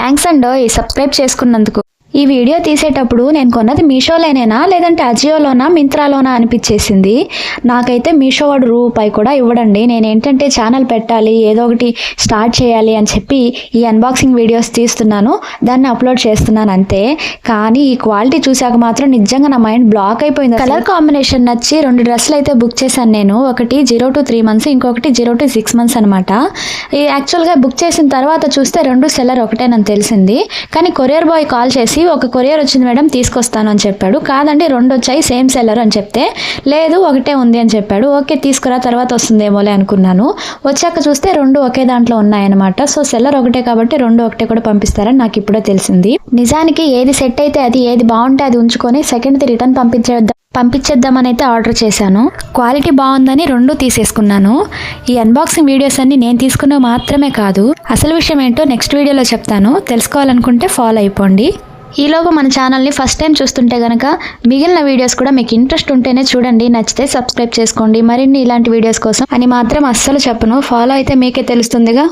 Thanks అండోయ్ subscribe చేసుకున్నందుకు. ఈ video తీసేటప్పుడు నేను కొన్నది మీషోలోనేనా లేదంటే అజియోలోనా మింత్రాలోనా అనిపించేసింది. నాకైతే మీషో వాడు రూపాయి కూడా ఇవ్వడండి. నేను ఏంటంటే ఛానల్ పెట్టాలి, ఏదో ఒకటి స్టార్ట్ చేయాలి అని చెప్పి ఈ అన్బాక్సింగ్ వీడియోస్ తీస్తున్నాను, దాన్ని అప్లోడ్ చేస్తున్నాను అంతే. కానీ ఈ క్వాలిటీ చూశాక మాత్రం నిజంగా నా మైండ్ బ్లాక్ అయిపోయింది. కలర్ కాంబినేషన్ నచ్చి 2 డ్రెస్సులు అయితే బుక్ చేశాను నేను. ఒకటి 0 to 3 months, ఇంకొకటి 0 to 6 months అనమాట. ఈ యాక్చువల్గా బుక్ చేసిన తర్వాత చూస్తే 2 సెల్లర్ ఒకటేనని తెలిసింది. కానీ కొరియర్ బాయ్ కాల్ చేసి ఒక కొరియర్ వచ్చింది మేడం తీసుకొస్తాను అని చెప్పాడు. కాదండి 2 వచ్చాయి సేమ్ సెల్లర్ అని చెప్తే లేదు ఒకటే ఉంది అని చెప్పాడు. ఓకే తీసుకురా తర్వాత వస్తుందేమోలే అనుకున్నాను. వచ్చాక చూస్తే 2 ఒకే దాంట్లో ఉన్నాయన్నమాట. సో సెల్లర్ ఒకటే కాబట్టి 2 ఒకటే కూడా పంపిస్తారని నాకు ఇప్పుడే తెలిసింది. నిజానికి ఏది సెట్ అయితే అది, ఏది బాగుంటే అది ఉంచుకొని సెకండ్ది రిటర్న్ పంపించేద్దామని అయితే ఆర్డర్ చేశాను. క్వాలిటీ బాగుందని 2 తీసేసుకున్నాను. ఈ అన్బాక్సింగ్ వీడియోస్ అన్ని నేను తీసుకున్నవి మాత్రమే కాదు, అసలు విషయం ఏంటో నెక్స్ట్ వీడియోలో చెప్తాను. తెలుసుకోవాలనుకుంటే ఫాలో అయిపోండి. ఈలోపు మన ఛానల్ని ఫస్ట్ టైం చూస్తుంటే కనుక మిగిలిన వీడియోస్ కూడా మీకు ఇంట్రెస్ట్ ఉంటేనే చూడండి, నచ్చితే సబ్స్క్రైబ్ చేసుకోండి. మరిన్ని ఇలాంటి వీడియోస్ కోసం అని మాత్రం అస్సలు చెప్పను, ఫాలో అయితే మీకే తెలుస్తుందిగా.